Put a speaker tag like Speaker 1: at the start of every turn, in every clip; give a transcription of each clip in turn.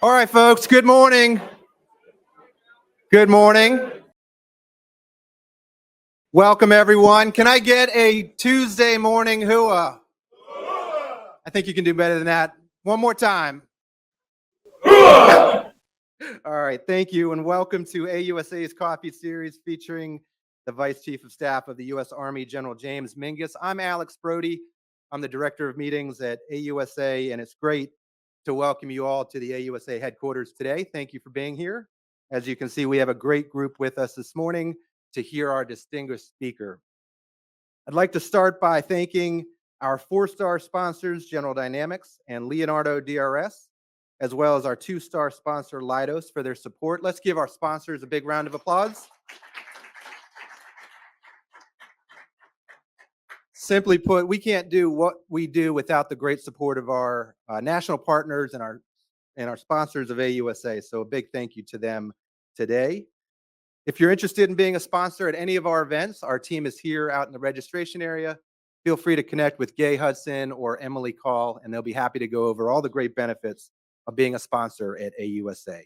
Speaker 1: All right, folks, good morning. Good morning. Welcome, everyone. Can I get a Tuesday morning hooah? I think you can do better than that. One more time. All right, thank you, and welcome to AUSA's Coffee Series featuring the Vice Chief of Staff of the U.S. Army, General James Mingus. I'm Alex Brody. I'm the Director of Meetings at AUSA, and it's great to welcome you all to the AUSA headquarters today. Thank you for being here. As you can see, we have a great group with us this morning to hear our distinguished speaker. I'd like to start by thanking our 4-star sponsors, General Dynamics and Leonardo DRS, as well as our 2-star sponsor, Leidos, for their support. Let's give our sponsors a big round of applause. Simply put, we can't do what we do without the great support of our national partners and our sponsors of AUSA. So a big thank you to them today. If you're interested in being a sponsor at any of our events, our team is here out in the registration area. Feel free to connect with Gay Hudson or Emily Call, and they'll be happy to go over all the great benefits of being a sponsor at AUSA.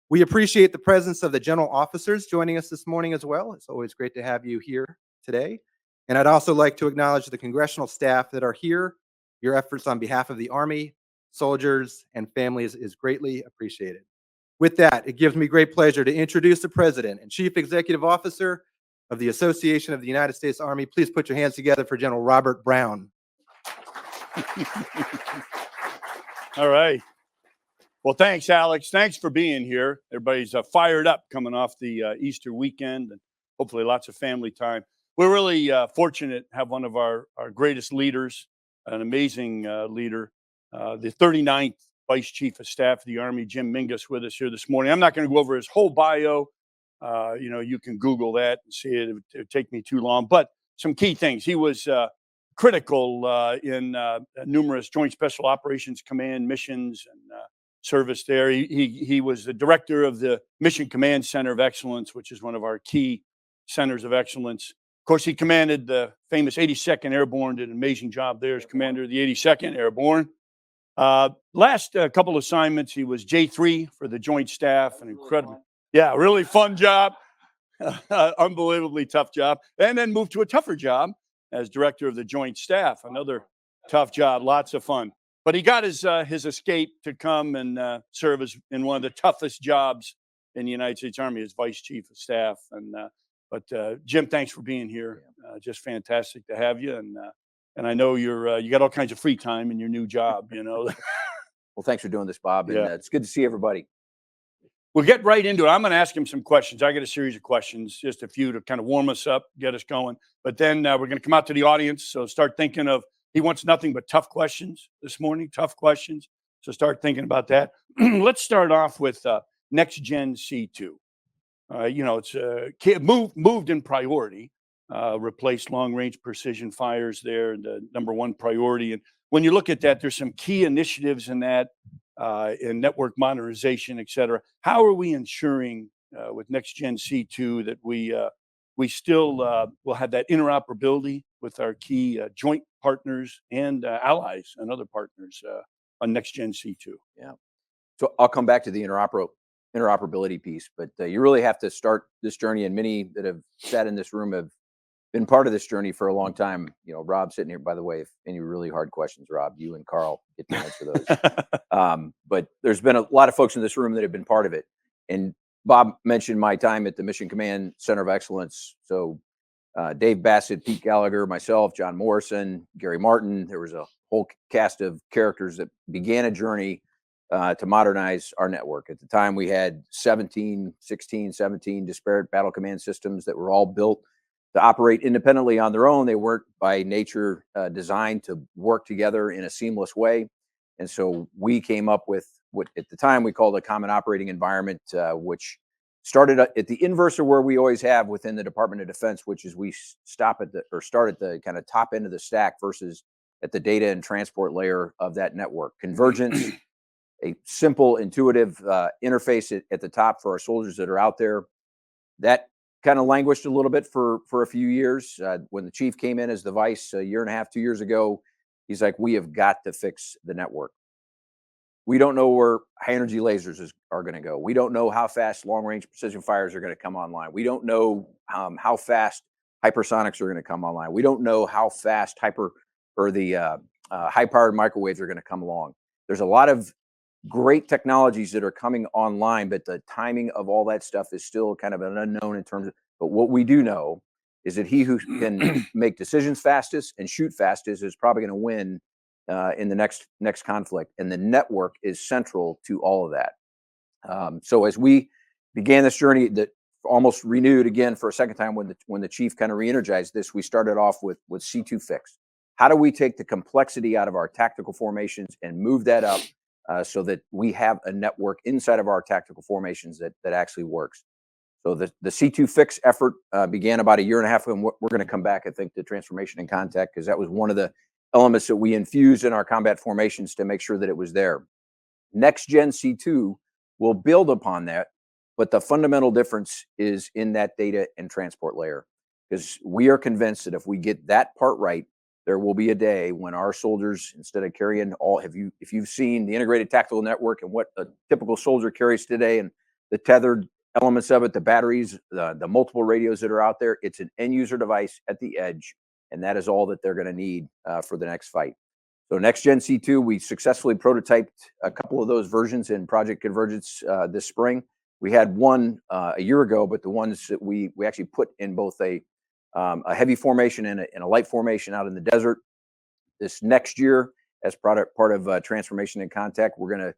Speaker 1: We appreciate the presence of the general officers joining us this morning as well. It's always great to have you here today. And I'd also like to acknowledge the congressional staff that are here. Your efforts on behalf of the Army, soldiers, and families is greatly appreciated. With that, it gives me great pleasure to introduce the President and Chief Executive Officer of the Association of the United States Army. Please put your hands together for General Robert Brown.
Speaker 2: All right. Well, thanks, Alex. Thanks for being here. Everybody's fired up coming off the Easter weekend and hopefully lots of family time. We're really fortunate to have one of our greatest leaders, an amazing leader, the 39th Vice Chief of Staff of the Army, Jim Mingus, with us here this morning. I'm not going to go over his whole bio. You can Google that and see it. It would take me too long. But some key things. He was critical in numerous Joint Special Operations Command missions and service there. He was the director of the Mission Command Center of Excellence, which is one of our key centers of excellence. Of course, he commanded the famous 82nd Airborne, did an amazing job there as commander of the 82nd Airborne. Last couple assignments, he was J3 for the Joint Staff, an incredible, really fun job, unbelievably tough job, and then moved to a tougher job as director of the Joint Staff, another tough job, lots of fun. But he got his escape to come and serve as in one of the toughest jobs in the United States Army as Vice Chief of Staff. But Jim, thanks for being here. Just fantastic to have you. And I know you got all kinds of free time in your new job,
Speaker 3: Well, thanks for doing this, Bob. And it's good to see everybody.
Speaker 2: We'll get right into it. I'm going to ask him some questions. I got a series of questions, just a few to kind of warm us up, get us going. But then we're going to come out to the audience. So start thinking of, he wants nothing but tough questions this morning, tough questions. So start thinking about that. Let's start off with Next Gen C2. It's moved in priority, replaced long-range precision fires there, the #1 priority. And when you look at that, there's some key initiatives in that, in network modernization, et cetera. How are we ensuring with Next Gen C2 that we still will have that interoperability with our key joint partners and allies and other partners on Next Gen C2?
Speaker 3: Yeah. So I'll come back to the interoperability piece, but you really have to start this journey, and many that have sat in this room have been part of this journey for a long time. Rob's sitting here, by the way. If any really hard questions, Rob, you and Carl get to answer those. But there's been a lot of folks in this room that have been part of it. And Bob mentioned my time at the Mission Command Center of Excellence. So Dave Bassett, Pete Gallagher, myself, John Morrison, Gary Martin, there was a whole cast of characters that began a journey to modernize our network. At the time, we had 17 disparate battle command systems that were all built to operate independently on their own. They weren't by nature designed to work together in a seamless way. And so we came up with what at the time we called a common operating environment, which started at the inverse of where we always have within the Department of Defense, which is we start at the kind of top end of the stack versus at the data and transport layer of that network. Convergence, a simple, intuitive interface at the top for our soldiers that are out there. That kind of languished a little bit for a few years. When the chief came in as the vice a year and a half, 2 years ago, he's like, we have got to fix the network. We don't know where high energy lasers are going to go. We don't know how fast long range precision fires are going to come online. We don't know how fast hypersonics are going to come online. We don't know how fast high powered microwaves are going to come along. There's a lot of great technologies that are coming online, but the timing of all that stuff is still kind of an unknown in terms of, but what we do know is that he who can make decisions fastest and shoot fastest is probably going to win in the next conflict. And the network is central to all of that. So as we began this journey that almost renewed again for a second time when the chief kind of re-energized this, we started off with C2 fix. How do we take the complexity out of our tactical formations and move that up so that we have a network inside of our tactical formations that actually works? So the C2 fix effort began about 1.5 years ago, and we're going to come back, I think, to transformation and contact, because that was one of the elements that we infused in our combat formations to make sure that it was there. Next Gen C2 will build upon that, but the fundamental difference is in that data and transport layer, because we are convinced that if we get that part right, there will be a day when our soldiers, instead of carrying if you've seen the integrated tactical network and what a typical soldier carries today and the tethered elements of it, the batteries, the multiple radios that are out there, it's an end user device at the edge. And that is all that they're going to need for the next fight. So Next Gen C2, we successfully prototyped a couple of those versions in Project Convergence this spring. We had one a year ago, but the ones that we actually put in both a heavy formation and a light formation out in the desert. This next year, as part of Transformation and Contact, we're going to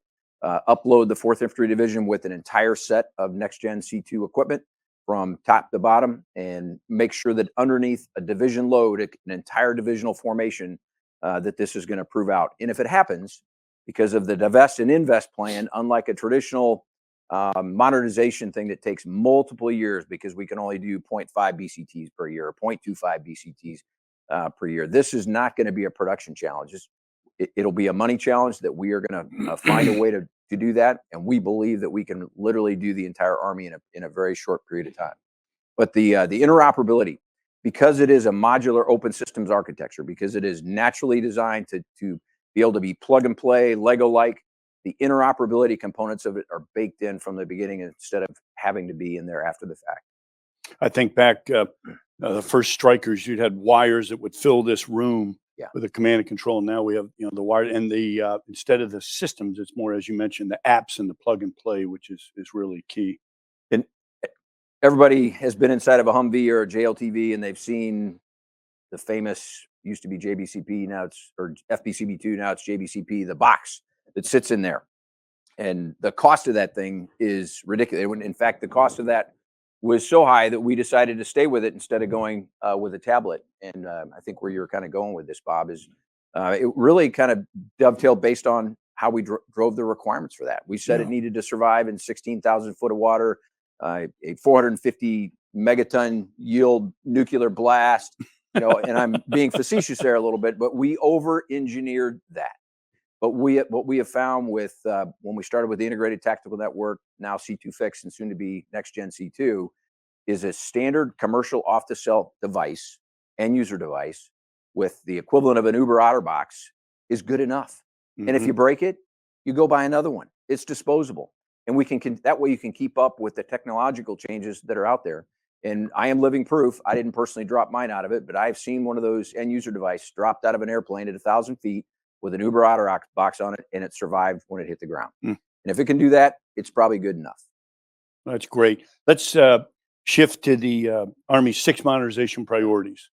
Speaker 3: upload the 4th Infantry Division with an entire set of Next Gen C2 equipment from top to bottom, and make sure that underneath a division load, an entire divisional formation, that this is going to prove out. And if it happens, because of the divest and invest plan, unlike a traditional modernization thing that takes multiple years, because we can only do 0.5 BCTs per year or 0.25 BCTs per year, this is not going to be a production challenge. It'll be a money challenge that we are going to find a way to do that. And we believe that we can literally do the entire Army in a very short period of time. But the interoperability, because it is a modular open systems architecture, because it is naturally designed to be able to be plug and play, Lego-like, the interoperability components of it are baked in from the beginning instead of having to be in there after the fact.
Speaker 2: I think back the first strikers, you'd had wires that would fill this room with a command and control. Now we have the wire and the instead of the systems, it's more, as you mentioned, the apps and the plug and play, which is really key.
Speaker 3: And everybody has been inside of a Humvee or a JLTV, and they've seen the famous, used to be JBCP, now it's, or FBCB2, now it's JBCP, the box that sits in there. And the cost of that thing is ridiculous. In fact, the cost of that was so high that we decided to stay with it instead of going with a tablet. And I think where you're kind of going with this, Bob, is it really kind of dovetailed based on how we drove the requirements for that. We said it needed to survive in 16,000 foot of water, a 450 megaton yield nuclear blast, and I'm being facetious there a little bit, but we over-engineered that. But what we have found with when we started with the integrated tactical network, now C2 Fix and soon to be Next Gen C2, is a standard commercial off-the-shelf device, end user device, with the equivalent of an Uber OtterBox is good enough. Mm-hmm. And if you break it, you go buy another one. It's disposable, and we can that way you can keep up with the technological changes that are out there. And I am living proof. I didn't personally drop mine out of it, but I've seen one of those end user devices dropped out of an airplane at 1,000 feet. With an Uber OtterBox on it, and it survived when it hit the ground. And if it can do that, it's probably good enough.
Speaker 2: That's great. Let's shift to the Army's 6 modernization priorities.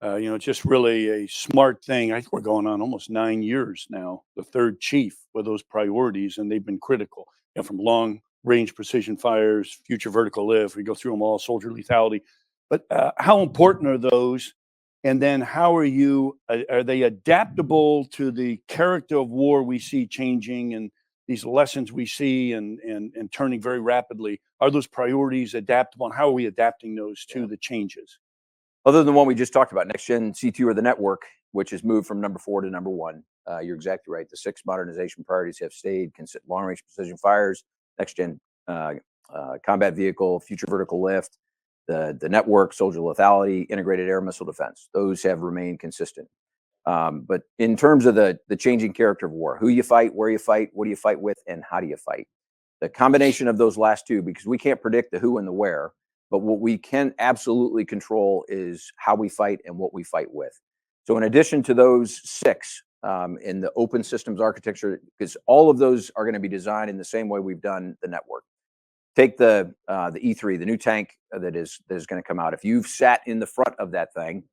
Speaker 2: It's just really a smart thing. I think we're going on almost 9 years now, the third chief with those priorities, and they've been critical. From long range precision fires, future vertical lift, we go through them all, soldier lethality. But how important are those? And then how are they adaptable to the character of war we see changing and these lessons we see and turning very rapidly? Are those priorities adaptable, and how are we adapting those to the changes?
Speaker 3: Other than one we just talked about, Next Gen C2 or the network, which has moved from number 4 to number 1. You're exactly right. The 6 modernization priorities have stayed: long range precision fires, Next Gen combat vehicle, future vertical lift, the network, soldier lethality, integrated air missile defense. Those have remained consistent. But in terms of the changing character of war, who you fight, where you fight, what do you fight with, and how do you fight? The combination of those last two, because we can't predict the who and the where, but what we can absolutely control is how we fight and what we fight with. So in addition to those six in the open systems architecture, because all of those are going to be designed in the same way we've done the network. Take the E3, the new tank that is going to come out. If you've sat in the front of that thing,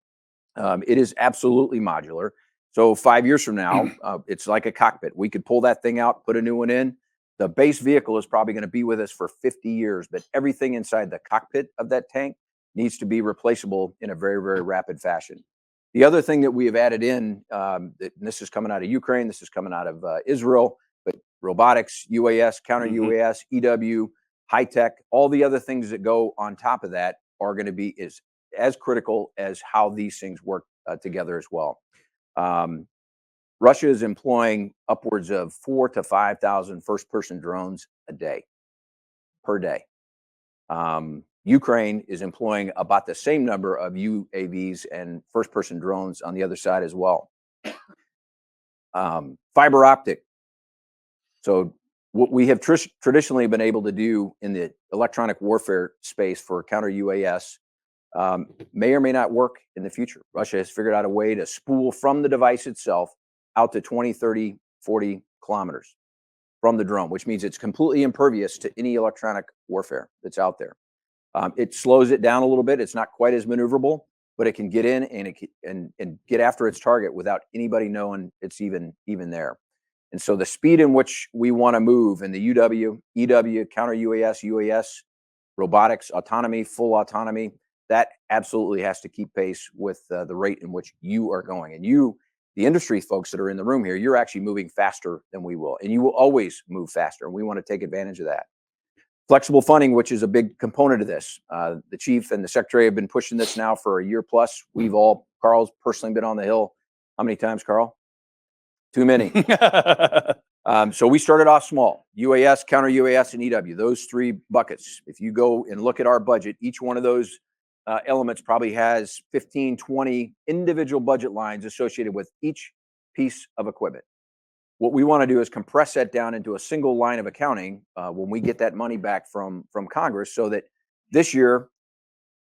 Speaker 3: it is absolutely modular. So 5 years from now, it's like a cockpit. We could pull that thing out, put a new one in. The base vehicle is probably going to be with us for 50 years, but everything inside the cockpit of that tank needs to be replaceable in a very, very rapid fashion. The other thing that we have added in, and this is coming out of Ukraine, this is coming out of Israel, but robotics, UAS, counter UAS, EW, high tech, all the other things that go on top of that are going to be as critical as how these things work together as well. Russia is employing upwards of 4,000 to 5,000 first-person drones a day, per day. Ukraine is employing about the same number of UAVs and first-person drones on the other side as well. Fiber optic. So what we have traditionally been able to do in the electronic warfare space for counter UAS may or may not work in the future. Russia has figured out a way to spool from the device itself out to 20, 30, 40 kilometers from the drone, which means it's completely impervious to any electronic warfare that's out there. It slows it down a little bit. It's not quite as maneuverable, but it can get in and get after its target without anybody knowing it's even there. And so the speed in which we want to move in the UW, EW, counter UAS, UAS, robotics, autonomy, full autonomy, that absolutely has to keep pace with the rate in which you are going. And you, the industry folks that are in the room here, you're actually moving faster than we will. And you will always move faster. And we want to take advantage of that. Flexible funding, which is a big component of this. The chief and the secretary have been pushing this now for a year plus. Carl's personally been on the Hill. How many times, Carl? Too many. So we started off small, UAS, counter UAS, and EW, those three buckets. If you go and look at our budget, each one of those elements probably has 15, 20 individual budget lines associated with each piece of equipment. What we want to do is compress that down into a single line of accounting when we get that money back from Congress, so that this year,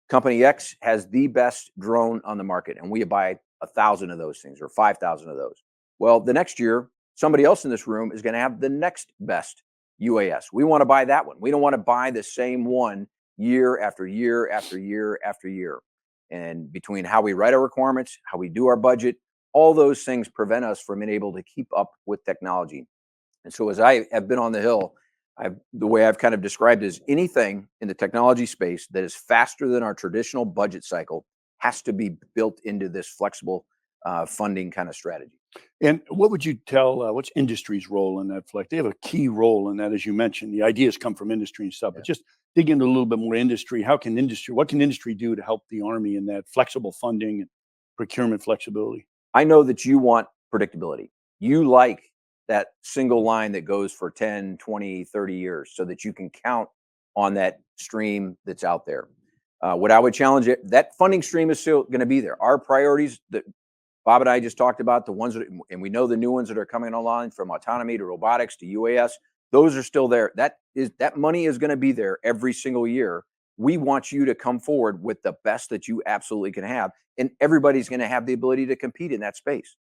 Speaker 3: Company X has the best drone on the market, and we buy 1,000 of those things or 5,000 of those. Well, the next year, somebody else in this room is going to have the next best UAS. We want to buy that one. We don't want to buy the same one year after year after year after year. And between how we write our requirements, how we do our budget, all those things prevent us from being able to keep up with technology. And so as I have been on the Hill, the way I've kind of described is anything in the technology space that is faster than our traditional budget cycle has to be built into this flexible funding kind of strategy.
Speaker 2: And what would you tell, what's industry's role in that, Flex? They have a key role in that, as you mentioned. The ideas come from industry and stuff, but just dig into a little bit more industry. What can industry do to help the Army in that flexible funding and procurement flexibility?
Speaker 3: I know that you want predictability. You like that single line that goes for 10, 20, 30 years so that you can count on that stream that's out there. What I would challenge it, that funding stream is still going to be there. Our priorities that Bob and I just talked about, the ones that, and we know the new ones that are coming online, from autonomy to robotics to UAS, those are still there. That money is going to be there every single year. We want you to come forward with the best that you absolutely can have, and everybody's going to have the ability to compete in that space.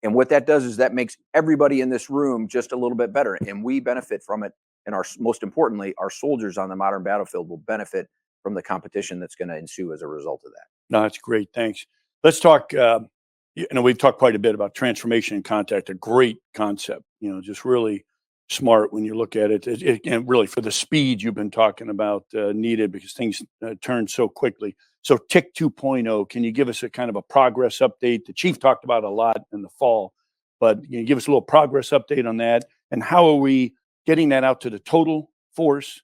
Speaker 3: And what that does is that makes everybody in this room just a little bit better, and we benefit from it. And most importantly, our soldiers on the modern battlefield will benefit from the competition that's going to ensue as a result of that.
Speaker 2: No, that's great. Thanks. Let's talk. We've talked quite a bit about transformation and contact, a great concept, just really smart when you look at it. And really for the speed you've been talking about needed, because things turn so quickly. So TIC 2.0, can you give us a kind of a progress update? The chief talked about a lot in the fall, but can you give us a little progress update on that? And how are we getting that out to the total force,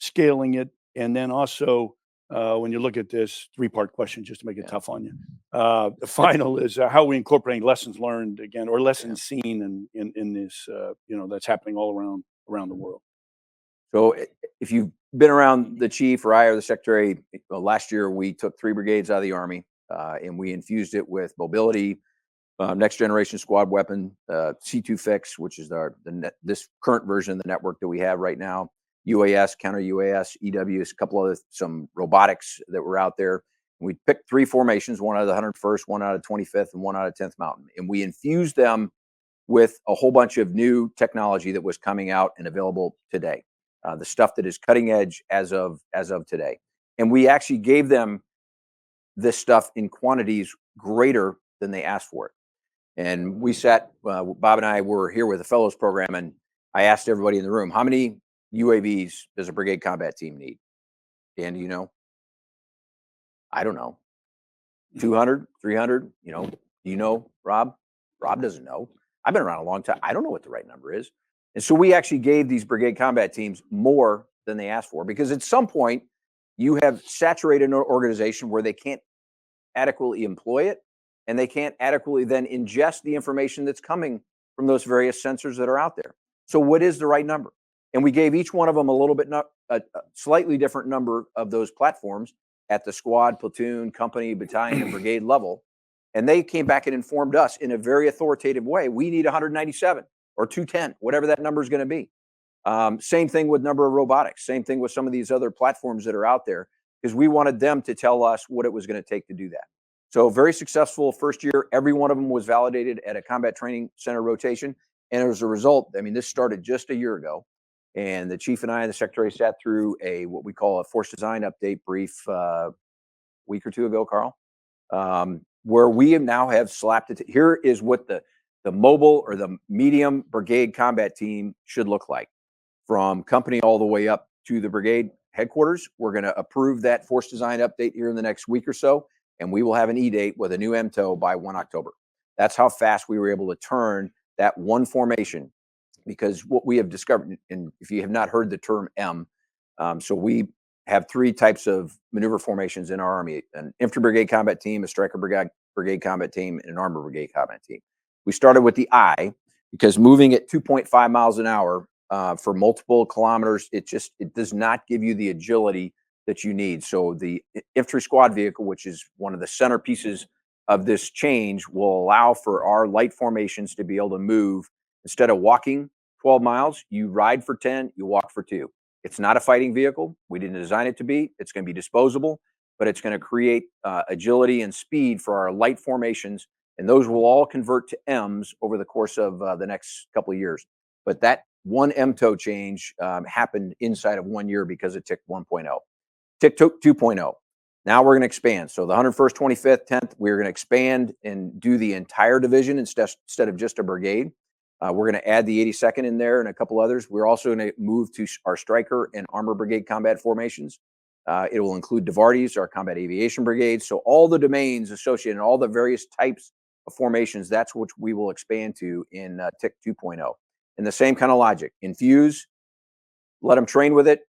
Speaker 2: scaling it? And then also, when you look at this, three-part question, just to make it tough on you. The final is how are we incorporating lessons learned again, or lessons seen in this, that's happening all around the world.
Speaker 3: So if you've been around the chief or I or the secretary, last year we took 3 brigades out of the Army and we infused it with mobility, next generation squad weapon, C2 fix, which is this current version of the network that we have right now. UAS, counter UAS, EWs, a couple of some robotics that were out there. We picked 3 formations, one out of the 101st, one out of 25th, and one out of 10th Mountain, and we infused them with a whole bunch of new technology that was coming out and available today. The stuff that is cutting edge as of today, and we actually gave them this stuff in quantities greater than they asked for it. And we sat, Bob and I were here with the fellows program, and I asked everybody in the room, how many UAVs does a brigade combat team need? Dan, do you know? I don't know. 200, 300, do you know, Rob? Rob doesn't know. I've been around a long time. I don't know what the right number is. And so we actually gave these brigade combat teams more than they asked for, because at some point you have saturated an organization where they can't adequately employ it, and they can't adequately then ingest the information that's coming from those various sensors that are out there. So what is the right number? And we gave each one of them a little bit, a slightly different number of those platforms at the squad, platoon, company, battalion, and brigade level. And they came back and informed us in a very authoritative way. We need 197 or 210, whatever that number is going to be. Same thing with number of robotics. Same thing with some of these other platforms that are out there, because we wanted them to tell us what it was going to take to do that. So very successful first year. Every one of them was validated at a combat training center rotation. And as a result, I mean, this started just a year ago. And the chief and I and the secretary sat through what we call a force design update brief week or two ago, Carl, where we now have slapped it. Here is what the mobile or the medium brigade combat team should look like, from company all the way up to the brigade headquarters. We're going to approve that force design update here in the next week or so, and we will have an E-date with a new MTO by 1 October. That's how fast we were able to turn that one formation, because what we have discovered, and if you have not heard the term M, so we have 3 types of maneuver formations in our Army: an infantry brigade combat team, a striker brigade combat team, and an armor brigade combat team. We started with the I, because moving at 2.5 miles an hour for multiple kilometers, it does not give you the agility that you need. So the infantry squad vehicle, which is one of the centerpieces of this change, will allow for our light formations to be able to move. Instead of walking 12 miles, you ride for 10, you walk for 2. It's not a fighting vehicle. We didn't design it to be. It's going to be disposable, but it's going to create agility and speed for our light formations. And those will all convert to M's over the course of the next couple of years. But that one MTO change happened inside of 1 year because of TIC 1.0. TIC 2.0. Now we're going to expand. So the 101st, 25th, 10th, we're going to expand and do the entire division instead of just a brigade. We're going to add the 82nd in there and a couple others. We're also going to move to our striker and armor brigade combat formations. It will include DIVARTIs, our combat aviation brigades. So all the domains associated and all the various types of formations, that's what we will expand to in TIC 2.0. And the same kind of logic: infuse, let them train with it,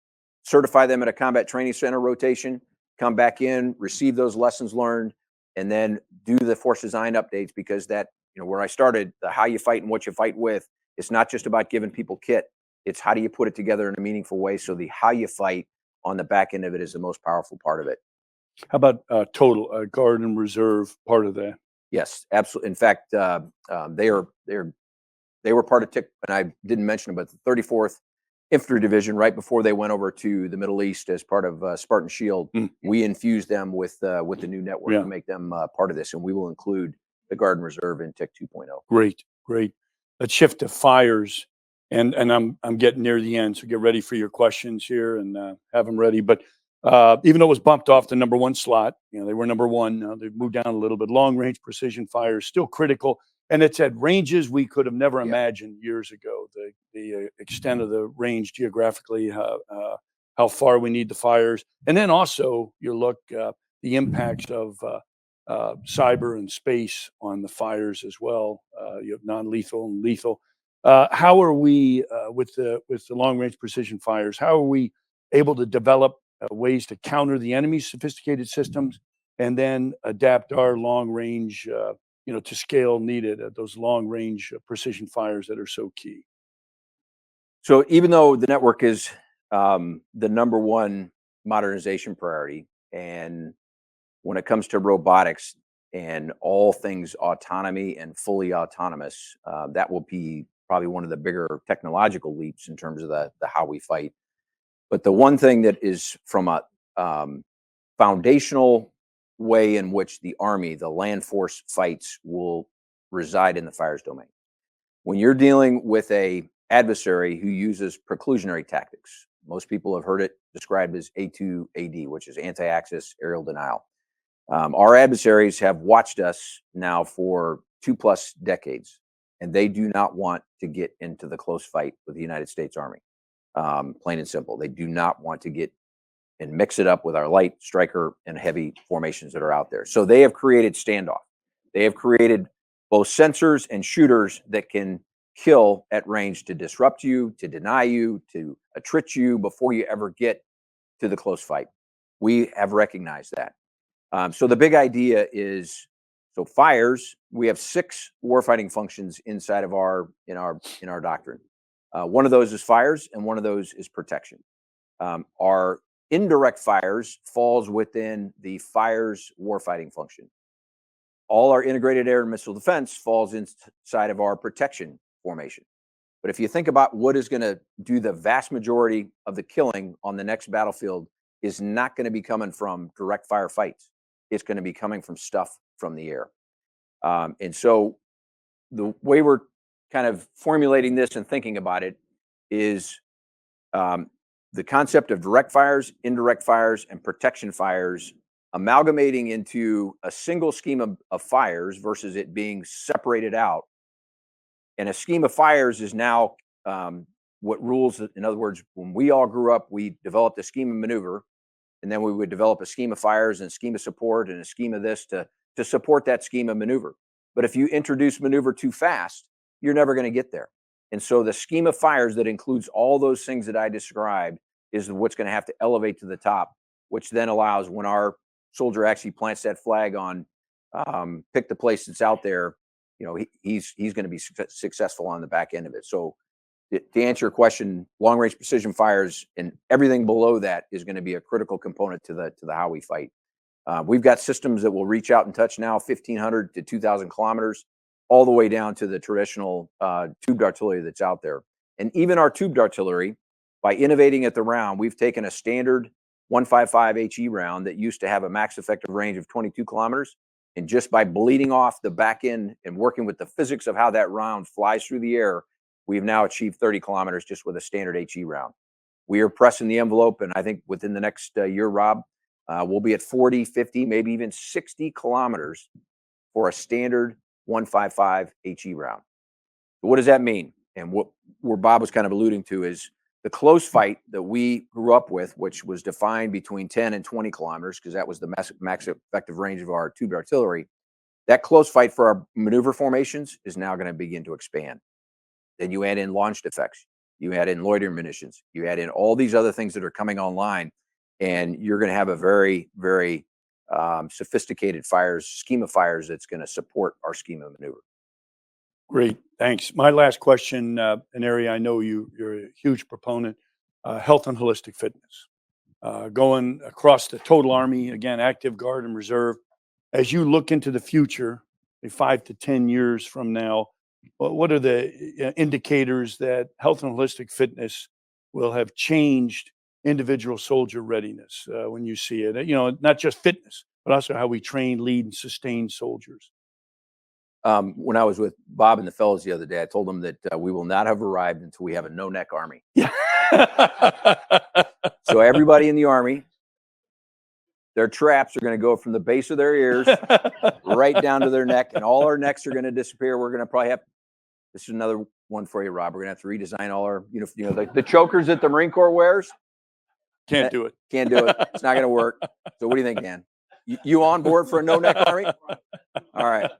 Speaker 3: certify them at a combat training center rotation, come back in, receive those lessons learned, and then do the force design updates, because that, where I started, the how you fight and what you fight with, it's not just about giving people kit. It's how do you put it together in a meaningful way. So the how you fight on the back end of it is the most powerful part of it.
Speaker 2: How about total guard and reserve part of that?
Speaker 3: Yes, absolutely. In fact, they were part of TIC, and I didn't mention it, but the 34th Infantry Division, right before they went over to the Middle East as part of Spartan Shield, we infused them with the new network to make them part of this, and we will include the Guard and Reserve in TIC 2.0.
Speaker 2: Great. Let's shift to fires, and I'm getting near the end, so get ready for your questions here and have them ready. But even though it was bumped off the number 1 slot, they were number 1. Now they've moved down a little bit. Long range precision fire is still critical. And it's at ranges we could have never imagined years ago. The extent of the range geographically, how far we need the fires, and then also you look the impacts of cyber and space on the fires as well. You have non-lethal and lethal. How are we with the long range precision fires? How are we able to develop ways to counter the enemy's sophisticated systems, and then adapt our long range? To scale needed at those long range precision fires that are so key.
Speaker 3: So even though the network is the number 1 modernization priority, and when it comes to robotics, and all things autonomy and fully autonomous. That will be probably one of the bigger technological leaps in terms of the how we fight. But the one thing that is from a foundational way in which the Army, the land force fights, will reside in the fires domain. When you're dealing with a adversary who uses preclusionary tactics, most people have heard it described as A2AD, which is anti-axis aerial denial. Our adversaries have watched us now for 2+ decades, and they do not want to get into the close fight with the United States Army. Plain and simple. They do not want to get and mix it up with our light, striker, and heavy formations that are out there. So they have created standoff. They have created both sensors and shooters that can kill at range to disrupt you, to deny you, to attrit you before you ever get to the close fight. We have recognized that. So the big idea is, so fires, we have 6 warfighting functions inside of our doctrine. One of those is fires, and one of those is protection. Our indirect fires falls within the fires warfighting function. All our integrated air and missile defense falls inside of our protection formation. But if you think about what is going to do the vast majority of the killing on the next battlefield, is not going to be coming from direct fire fights. It's going to be coming from stuff from the air. And so the way we're kind of formulating this and thinking about it is the concept of direct fires, indirect fires, and protection fires amalgamating into a single scheme of fires versus it being separated out. And a scheme of fires is now what rules. In other words, when we all grew up, we developed a scheme of maneuver, and then we would develop a scheme of fires and a scheme of support and a scheme of this to support that scheme of maneuver. But if you introduce maneuver too fast, you're never going to get there. And so the scheme of fires that includes all those things that I described is what's going to have to elevate to the top, which then allows, when our soldier actually plants that flag on, pick the place that's out there, you know, he's going to be successful on the back end of it. So to answer your question, long range precision fires and everything below that is going to be a critical component to the how we fight. We've got systems that will reach out and touch now 1,500 to 2,000 kilometers, all the way down to the traditional tubed artillery that's out there. And even our tubed artillery, by innovating at the round, we've taken a standard 155 HE round that used to have a max effective range of 22 kilometers. And just by bleeding off the back end and working with the physics of how that round flies through the air, we've now achieved 30 kilometers just with a standard HE round. We are pressing the envelope, and I think within the next year, Rob, we'll be at 40, 50, maybe even 60 kilometers for a standard 155 HE round. But what does that mean? And where Bob was kind of alluding to is the close fight that we grew up with, which was defined between 10 and 20 kilometers, because that was the max effective range of our tubed artillery. That close fight for our maneuver formations is now going to begin to expand. Then you add in launched effects, you add in loitering munitions, you add in all these other things that are coming online, and you're going to have a very, very sophisticated scheme of fires that's going to support our scheme of maneuver.
Speaker 2: Great, thanks. My last question, an area I know you're a huge proponent, health and holistic fitness. Going across the total Army, again, active, guard, and reserve. As you look into the future, 5 to 10 years from now, what are the indicators that health and holistic fitness will have changed individual soldier readiness when you see it? You know, not just fitness, but also how we train, lead, and sustain soldiers.
Speaker 3: When I was with Bob and the fellows the other day, I told them that we will not have arrived until we have a no-neck Army.
Speaker 2: Yeah.
Speaker 3: So everybody in the Army, their traps are going to go from the base of their ears right down to their neck, and all our necks are going to disappear. We're going to probably have, this is another one for you, Rob. We're going to have to redesign all our, the chokers that the Marine Corps wears.
Speaker 2: Can't do it.
Speaker 3: Can't do it. It's not going to work. So what do you think, Dan? You on board for a no-neck Army? All right.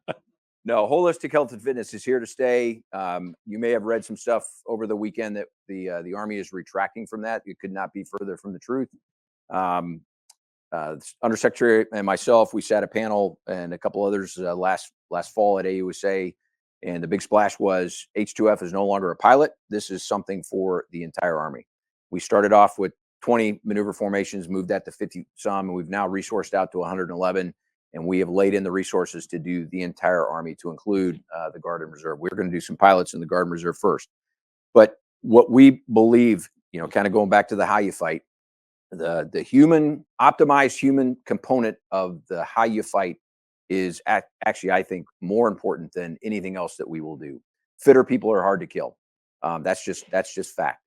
Speaker 3: No, holistic health and fitness is here to stay. You may have read some stuff over the weekend that the Army is retracting from that. It could not be further from the truth. Undersecretary and myself, we sat a panel and a couple others last fall at AUSA, and the big splash was H2F is no longer a pilot. This is something for the entire Army. We started off with 20 maneuver formations, moved that to 50 some, and we've now resourced out to 111. And we have laid in the resources to do the entire Army, to include the Guard and Reserve. We're going to do some pilots in the Guard and Reserve first. But what we believe, kind of going back to the how you fight, the optimized human component of the how you fight is actually, I think, more important than anything else that we will do. Fitter people are hard to kill. That's just fact.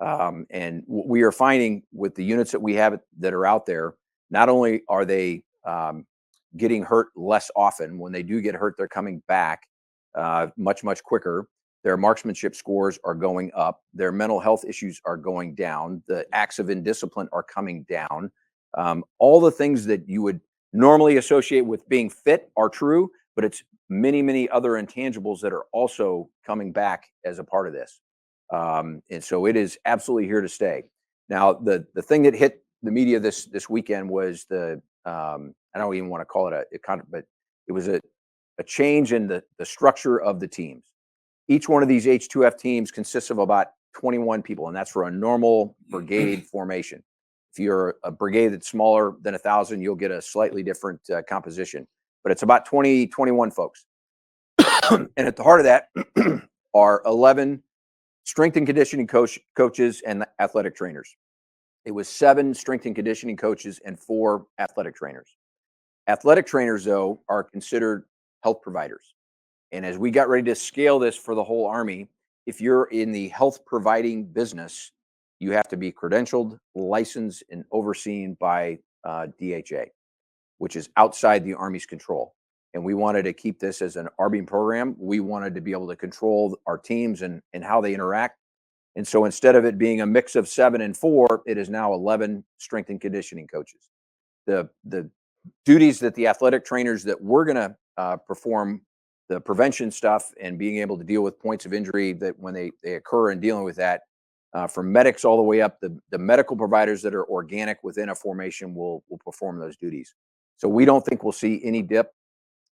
Speaker 3: And what we are finding with the units that we have that are out there, not only are they getting hurt less often. When they do get hurt, they're coming back much quicker. Their marksmanship scores are going up. Their mental health issues are going down. The acts of indiscipline are coming down. All the things that you would normally associate with being fit are true, but it's many other intangibles that are also coming back as a part of this. And so it is absolutely here to stay. Now, the thing that hit the media this weekend was I don't even want to call it but it was a change in the structure of the teams. Each one of these H2F teams consists of about 21 people, and that's for a normal brigade formation. If you're a brigade that's smaller than 1,000, you'll get a slightly different composition, but it's about 21 folks. And at the heart of that are 11 strength and conditioning coaches and athletic trainers. It was 7 strength and conditioning coaches and 4 athletic trainers. Athletic trainers, though, are considered health providers. And as we got ready to scale this for the whole Army, if you're in the health providing business, you have to be credentialed, licensed, and overseen by DHA, which is outside the Army's control. And we wanted to keep this as an Army program. We wanted to be able to control our teams and how they interact. And so instead of it being a mix of 7 and 4, it is now 11 strength and conditioning coaches. The duties that the athletic trainers that we're going to perform, the prevention stuff and being able to deal with points of injury that when they occur and dealing with that, from medics all the way up, the medical providers that are organic within a formation will perform those duties. So we don't think we'll see any dip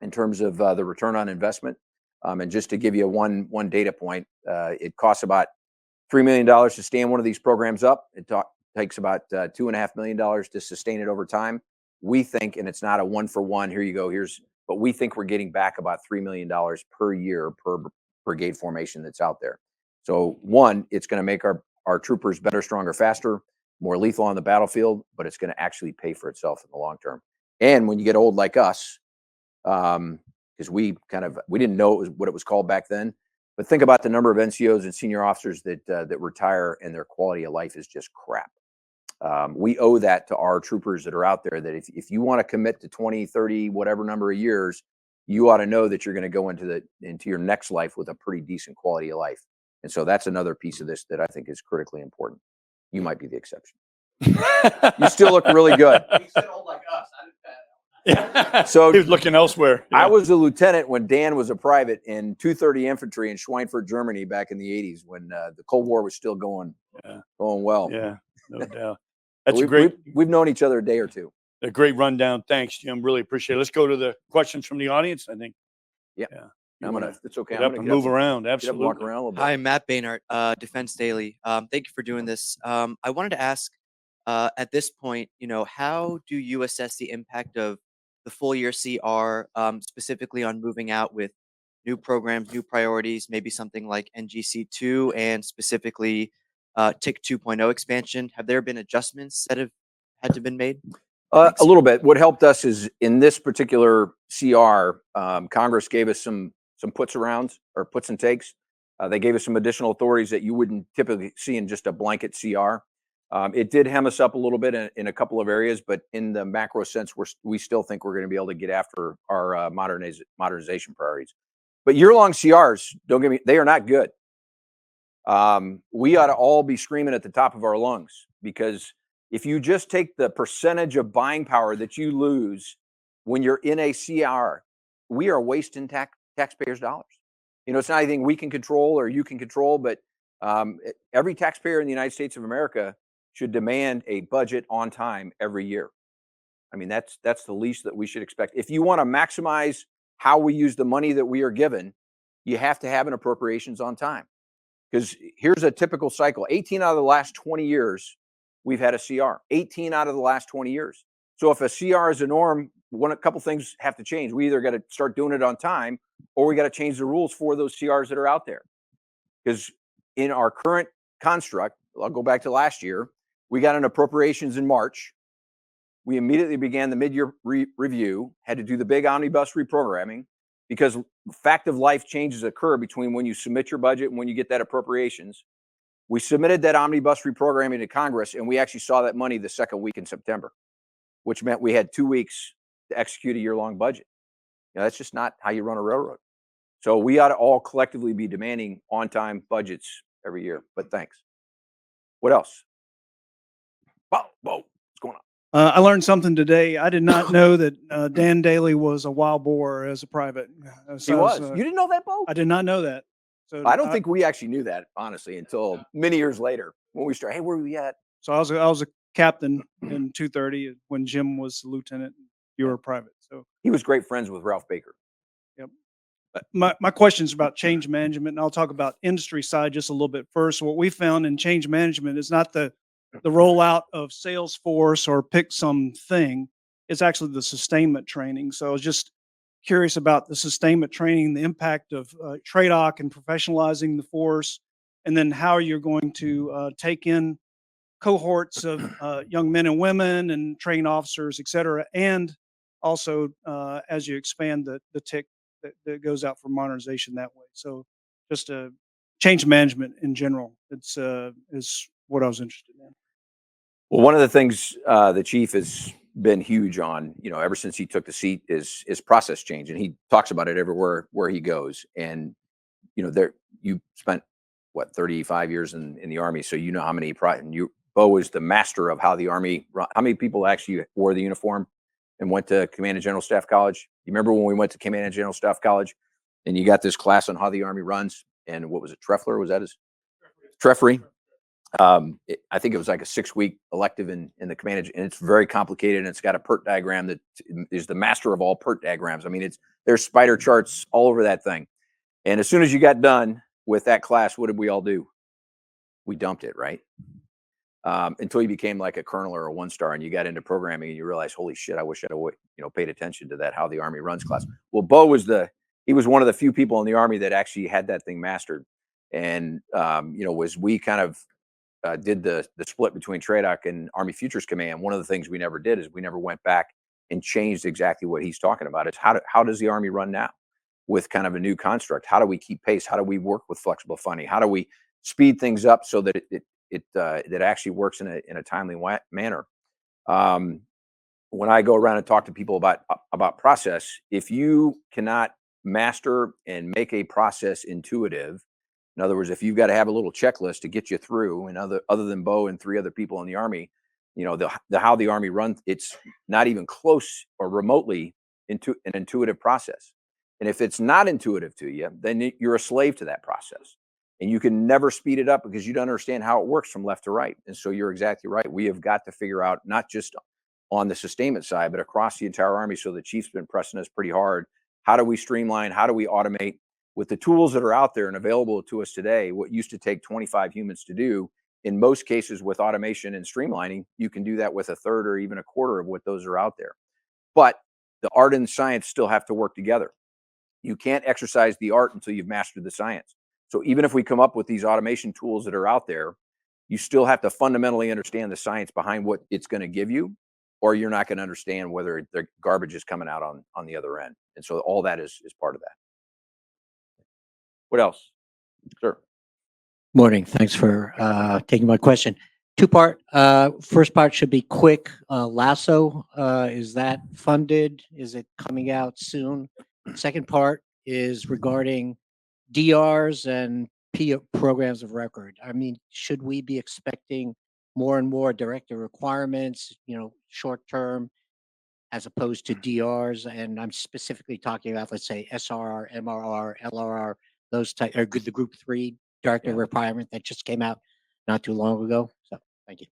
Speaker 3: in terms of the return on investment. And just to give you one data point, it costs about $3 million to stand one of these programs up. It takes about $2.5 million to sustain it over time. We think, and it's not a 1-for-1, here you go, but we think we're getting back about $3 million per year per brigade formation that's out there. So one, it's going to make our troopers better, stronger, faster, more lethal on the battlefield, but it's going to actually pay for itself in the long term. And when you get old like us, because we didn't know what it was called back then, but think about the number of NCOs and senior officers that retire and their quality of life is just crap. We owe that to our troopers that are out there, that if you want to commit to 20, 30, whatever number of years, you ought to know that you're going to go into your next life with a pretty decent quality of life. And so that's another piece of this that I think is critically important. You might be the exception. You still look really good.
Speaker 4: He said old like us.
Speaker 2: Yeah.
Speaker 3: So
Speaker 2: he was looking elsewhere.
Speaker 3: I was a lieutenant when Dan was a private in 230 Infantry in Schweinfurt, Germany, back in the 80s when the Cold War was still going well.
Speaker 2: Yeah, no doubt. That's great.
Speaker 3: We've known each other a day or two.
Speaker 2: A great rundown. Thanks, Jim. Really appreciate it. Let's go to the questions from the audience, I think.
Speaker 3: Yeah. It's okay.
Speaker 2: Get up and move around. Absolutely.
Speaker 3: Walk around a little bit.
Speaker 4: Hi, Matt Baynard, Defense Daily. Thank you for doing this. I wanted to ask, at this point, how do you assess the impact of the full year CR, specifically on moving out with new programs, new priorities, maybe something like NGC2 and specifically TIC 2.0 expansion? Have there been adjustments that have had to been made?
Speaker 3: A little bit. What helped us is in this particular CR, Congress gave us some puts and takes. They gave us some additional authorities that you wouldn't typically see in just a blanket CR. It did hem us up a little bit in a couple of areas, but in the macro sense, we still think we're going to be able to get after our modernization priorities. But year-long CRs, they are not good. We ought to all be screaming at the top of our lungs, because if you just take the percentage of buying power that you lose when you're in a CR, we are wasting taxpayers' dollars. It's not anything we can control or you can control, but every taxpayer in the United States of America should demand a budget on time every year. I mean, that's the least that we should expect. If you want to maximize how we use the money that we are given, you have to have an appropriations on time. Because here's a typical cycle. 18 out of the last 20 years, we've had a CR. 18 out of the last 20 years. So if a CR is a norm, a couple things have to change. We either got to start doing it on time, or we got to change the rules for those CRs that are out there. Because in our current construct, I'll go back to last year, we got an appropriations in March. We immediately began the mid-year review, had to do the big omnibus reprogramming, because fact of life changes occur between when you submit your budget and when you get that appropriations. We submitted that omnibus reprogramming to Congress, and we actually saw that money the second week in September, which meant we had 2 weeks to execute a year-long budget. That's just not how you run a railroad. So we ought to all collectively be demanding on-time budgets every year. But thanks. What else? Whoa, what's going on?
Speaker 5: I learned something today. I did not know that Dan Daly was a wild boar as a private.
Speaker 3: He was. You didn't know that, Bo?
Speaker 5: I did not know that. So
Speaker 3: I don't think we actually knew that, honestly, until many years later when we started. Hey, where are we at?
Speaker 5: So I was a captain in 230 when Jim was a lieutenant. You were a private. So
Speaker 3: He was great friends with Ralph Baker.
Speaker 5: yep. My question is about change management, and I'll talk about industry side just a little bit first. What we found in change management is not the rollout of Salesforce or pick something. It's actually the sustainment training. So I was just curious about the sustainment training, the impact of TRADOC and professionalizing the force, and then how you're going to take in cohorts of young men and women and train officers, et cetera, and also as you expand the tick that goes out for modernization that way. So just change management in general, it's is what I was interested in.
Speaker 3: Well, one of the things the chief has been huge on, ever since he took the seat is process change, and he talks about it everywhere where he goes. And you spent what 35 years in the Army, so you know how many. Bo is the master of how the Army. How many people actually wore the uniform and went to Command and General Staff College? You remember when we went to Command and General Staff College, and you got this class on how the Army runs? And what was it? Treffler, was that his? Treffery. I think it was like a 6-week elective in the command, and it's very complicated, and it's got a PERT diagram that is the master of all PERT diagrams. I mean, there's spider charts all over that thing. And as soon as you got done with that class, what did we all do? We dumped it, right? Until you became like a colonel or a 1-star, and you got into programming, and you realize, holy shit, I wish I'd paid attention to that how the Army runs class. Well, Bo was one of the few people in the Army that actually had that thing mastered. And was we kind of did the split between TRADOC and Army Futures Command, one of the things we never did is we never went back and changed exactly what he's talking about. It's how does the Army run now with kind of a new construct? How do we keep pace? How do we work with flexible funding? How do we speed things up so that it actually works in a timely manner? When I go around and talk to people about process, if you cannot master and make a process intuitive, in other words, if you've got to have a little checklist to get you through, and other than Bo and 3 other people in the Army, the how the Army runs, it's not even close or remotely into an intuitive process. And if it's not intuitive to you, then you're a slave to that process, and you can never speed it up because you don't understand how it works from left to right. And so you're exactly right. We have got to figure out, not just on the sustainment side, but across the entire Army. So the chief's been pressing us pretty hard. How do we streamline? How do we automate? With the tools that are out there and available to us today, what used to take 25 humans to do, in most cases with automation and streamlining, you can do that with a third or even a quarter of what those are out there. But the art and science still have to work together. You can't exercise the art until you've mastered the science. So even if we come up with these automation tools that are out there, you still have to fundamentally understand the science behind what it's going to give you, or you're not going to understand whether the garbage is coming out on the other end. And so all that is part of that. What else? Sure.
Speaker 6: Morning. Thanks for taking my question. 2-part. First part should be quick. LASSO, is that funded? Is it coming out soon? Second part is regarding DRs and programs of record. I mean, should we be expecting more and more director requirements, short term, as opposed to DRs? And I'm specifically talking about, let's say, SRR, MRR, LRR, those type, or the Group 3 director requirement that just came out not too long ago. So thank you.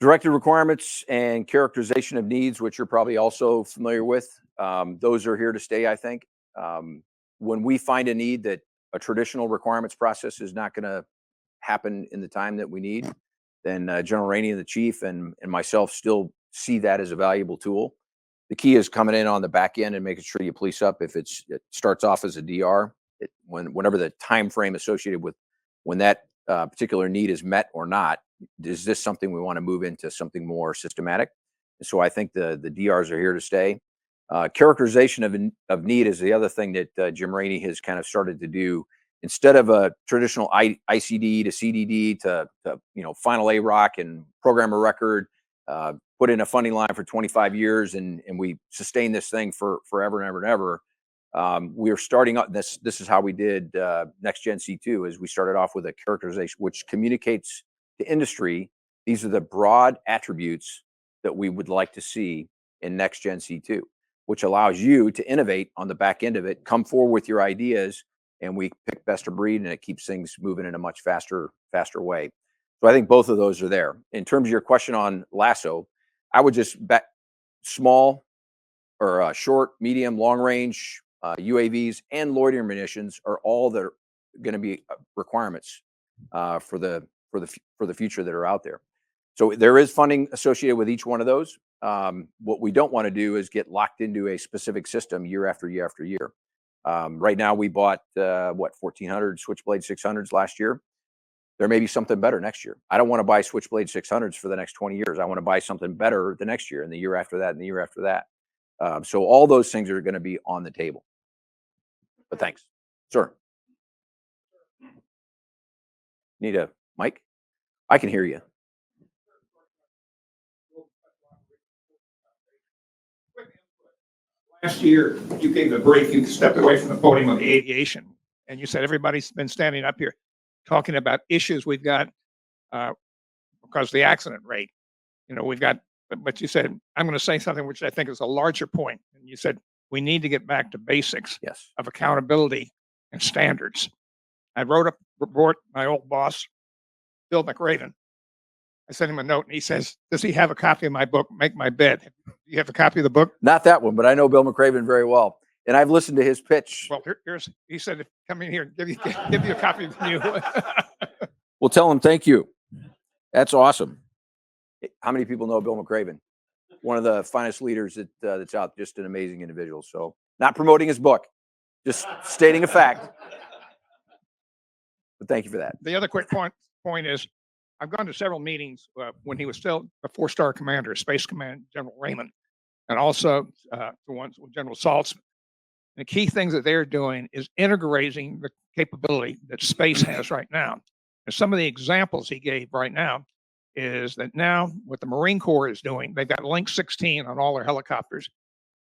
Speaker 3: Directed requirements and characterization of needs, which you're probably also familiar with. Those are here to stay, I think. When we find a need that a traditional requirements process is not going to happen in the time that we need, then General Rainey and the chief and myself still see that as a valuable tool. The key is coming in on the back end and making sure you police up. If it starts off as a DR, whenever the time frame associated with when that particular need is met or not, is this something we want to move into something more systematic? And so I think the DRs are here to stay. Characterization of need is the other thing that Jim Rainey has kind of started to do. Instead of a traditional ICD to CDD to final AROC and programmer record, put in a funding line for 25 years and we sustain this thing for forever and ever and ever. We are starting up. This is how we did Next Gen C2. Is we started off with a characterization which communicates to industry. These are the broad attributes that we would like to see in Next Gen C2, which allows you to innovate on the back end of it, come forward with your ideas, and we pick best of breed, and it keeps things moving in a much faster way. So I think both of those are there. In terms of your question on LASSO, I would just bet small or short, medium, long range UAVs and loitering munitions are all that are going to be requirements for the future that are out there. So there is funding associated with each one of those. What we don't want to do is get locked into a specific system year after year after year. Right now, we bought 1,400 Switchblade 600s last year. There may be something better next year. I don't want to buy Switchblade 600s for the next 20 years. I want to buy something better the next year and the year after that and the year after that. So all those things are going to be on the table. But thanks, sir. Need a mic? I can hear you.
Speaker 7: Last year, you gave a brief, you stepped away from the podium of aviation, and you said everybody's been standing up here talking about issues we've got because of the accident rate. We've got, but you said, I'm going to say something which I think is a larger point. And you said, we need to get back to basics
Speaker 3: Yes.
Speaker 7: of accountability and standards. I wrote a report, my old boss, Bill McRaven. I sent him a note and he says, does he have a copy of my book, Make My Bed? Do you have a copy of the book?
Speaker 3: Not that one, but I know Bill McRaven very well. And I've listened to his pitch.
Speaker 7: Well, he said, come in here and give you a copy of you.
Speaker 3: We'll tell him thank you. That's awesome. How many people know Bill McRaven? One of the finest leaders that's out, just an amazing individual. So not promoting his book, just stating a fact. But thank you for that.
Speaker 7: The other quick point is, I've gone to several meetings when he was still a 4-star commander, Space Command General Raymond, and also the ones with General Saltzman. The key things that they're doing is integrating the capability that space has right now. And some of the examples he gave right now is that now what the Marine Corps is doing, they've got Link 16 on all their helicopters.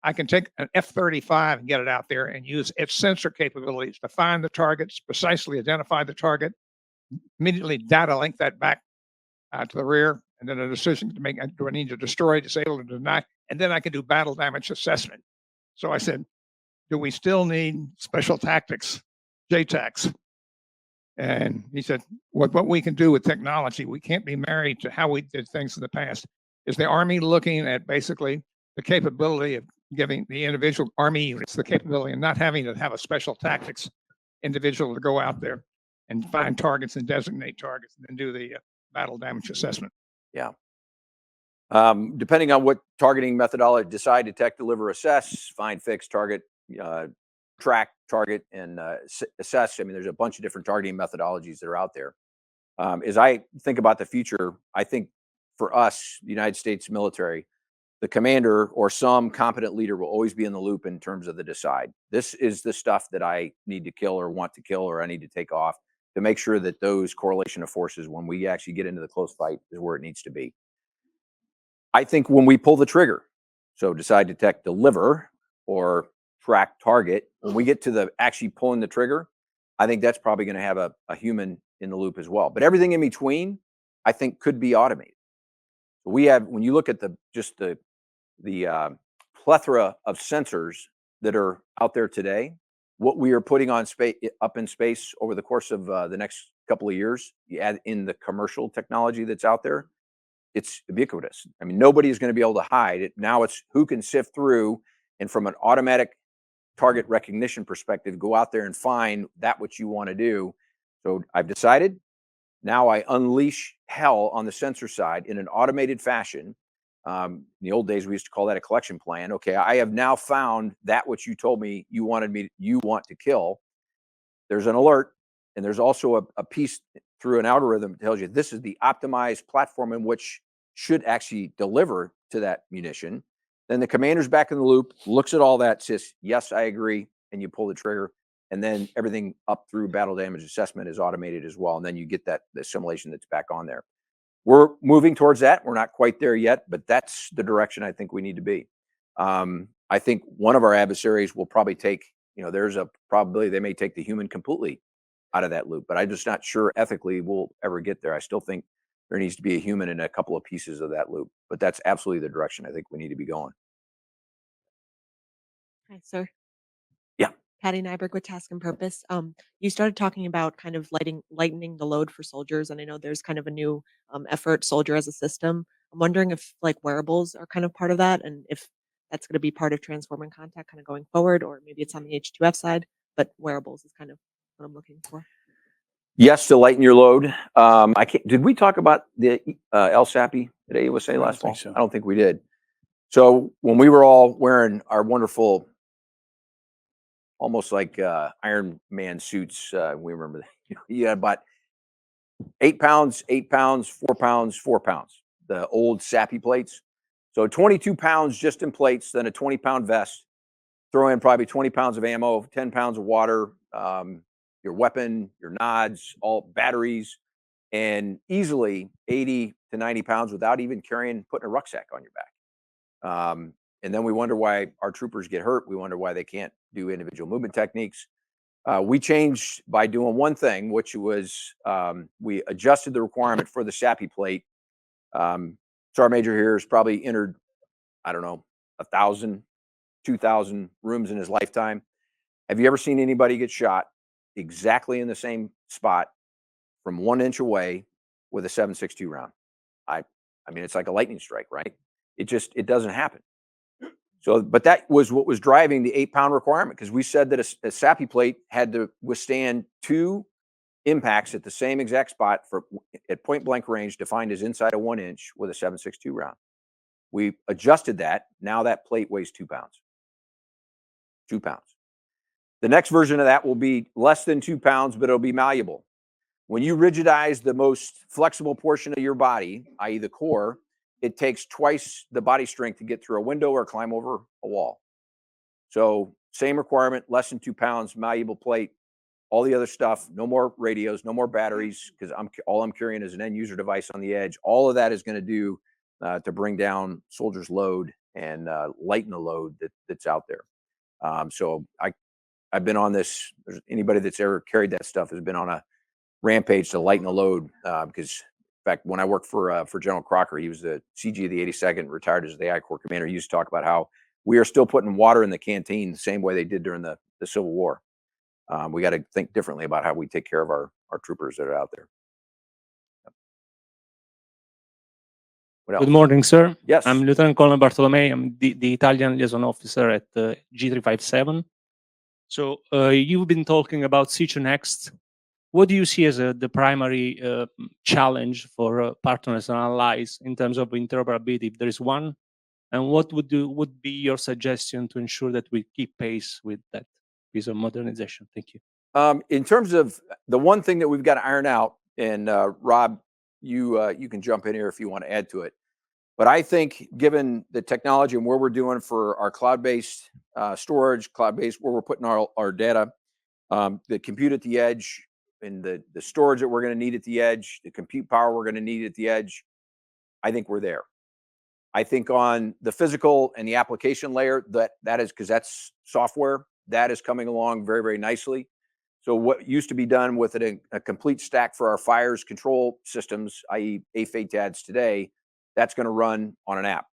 Speaker 7: I can take an F-35 and get it out there and use its sensor capabilities to find the targets, precisely identify the target, immediately data link that back to the rear, and then a decision to make, do I need to destroy, disable, or deny? And then I can do battle damage assessment. So I said, do we still need special tactics, JTACs? And he said, what we can do with technology, we can't be married to how we did things in the past. Is the Army looking at basically the capability of giving the individual Army units the capability and not having to have a special tactics individual to go out there and find targets and designate targets and then do the battle damage assessment?
Speaker 3: Yeah. Depending on what targeting methodology, decide, detect, deliver, assess, find, fix, target, track, target, and assess. I mean, there's a bunch of different targeting methodologies that are out there. As I think about the future, I think for us, the United States military, the commander or some competent leader will always be in the loop in terms of the decide. This is the stuff that I need to kill or want to kill or I need to take off, to make sure that those correlation of forces, when we actually get into the close fight, is where it needs to be. I think when we pull the trigger, so decide, detect, deliver, or track, target, when we get to the actually pulling the trigger, I think that's probably going to have a human in the loop as well. But everything in between, I think, could be automated. We have, when you look at the plethora of sensors that are out there today, what we are putting on space, up in space over the course of the next couple of years, you add in the commercial technology that's out there, it's ubiquitous. I mean, nobody is going to be able to hide it. Now it's who can sift through and from an automatic target recognition perspective, go out there and find that what you want to do. So I've decided, now I unleash hell on the sensor side in an automated fashion. In the old days, we used to call that a collection plan. Okay, I have now found that which you told me you want to kill. There's an alert, and there's also a piece through an algorithm that tells you this is the optimized platform in which should actually deliver to that munition. Then the commander's back in the loop, looks at all that, says, yes, I agree, and you pull the trigger. And then everything up through battle damage assessment is automated as well. And then you get the assimilation that's back on there. We're moving towards that. We're not quite there yet, but that's the direction I think we need to be. I think one of our adversaries will probably take, there's a probability they may take the human completely out of that loop, but I'm just not sure ethically we'll ever get there. I still think there needs to be a human in a couple of pieces of that loop, but that's absolutely the direction I think we need to be going.
Speaker 8: Hi, sir.
Speaker 3: Yeah.
Speaker 8: Patty Nyberg with Task and Purpose. You started talking about kind of lightening the load for soldiers, and I know there's kind of a new effort, Soldier as a System. I'm wondering if like wearables are kind of part of that, and if that's going to be part of Transforming Contact kind of going forward, or maybe it's on the H2F side, but wearables is kind of what I'm looking for.
Speaker 3: Yes, to lighten your load. I can't. Did we talk about the LSAPI at AUSA last fall?
Speaker 2: think so.
Speaker 3: I don't think we did. So when we were all wearing our wonderful, almost like Iron Man suits, we remember that. You had about 8 pounds, 8 pounds, 4 pounds, 4 pounds. The old SAPI plates. So 22 pounds just in plates, then a 20-pound vest. Throw in probably 20 pounds of ammo, 10 pounds of water, your weapon, your nods, all batteries, and easily 80 to 90 pounds without even putting a rucksack on your back. And then we wonder why our troopers get hurt. We wonder why they can't do individual movement techniques. We changed by doing one thing, which was we adjusted the requirement for the SAPI plate. Sergeant Major here has probably entered, I don't know, 1,000, 2,000 rooms in his lifetime. Have you ever seen anybody get shot exactly in the same spot from 1 inch away with a 7.62 round? I mean, it's like a lightning strike, right? It doesn't happen. So, but that was what was driving the 8-pound requirement, because we said that a SAPI plate had to withstand 2 impacts at the same exact spot at point blank range, defined as inside of 1 inch with a 7.62 round. We adjusted that. Now that plate weighs 2 pounds. 2 pounds. The next version of that will be less than 2 pounds, but it'll be malleable. When you rigidize the most flexible portion of your body, i.e. the core, it takes twice the body strength to get through a window or climb over a wall. So same requirement, less than 2 pounds, malleable plate, all the other stuff, no more radios, no more batteries, because all I'm carrying is an end user device on the edge. All of that is going to do to bring down soldiers' load and lighten the load that's out there. So I've been on this. Anybody that's ever carried that stuff has been on a rampage to lighten the load, because in fact, when I worked for General Crocker, he was the CG of the 82nd, retired as the I Corps commander. He used to talk about how we are still putting water in the canteen the same way they did during the Civil War. We got to think differently about how we take care of our troopers that are out there. What else?
Speaker 9: Good morning, sir.
Speaker 3: Yes.
Speaker 9: I'm Lieutenant Colonel Bartolomei. I'm the Italian liaison officer at G357. So you've been talking about Siege Next. What do you see as the primary challenge for partners and allies in terms of interoperability, if there is one? And what would be your suggestion to ensure that we keep pace with that piece of modernization? Thank you.
Speaker 3: In terms of the one thing that we've got to iron out, and Rob, you can jump in here if you want to add to it. But I think given the technology and where we're doing for our cloud-based storage, cloud-based where we're putting our data, the compute at the edge, and the storage that we're going to need at the edge, the compute power we're going to need at the edge, I think we're there. I think on the physical and the application layer, that is, because that's software, that is coming along very, very nicely. So what used to be done with a complete stack for our fires control systems, i.e. AFATADs today, that's going to run on an app.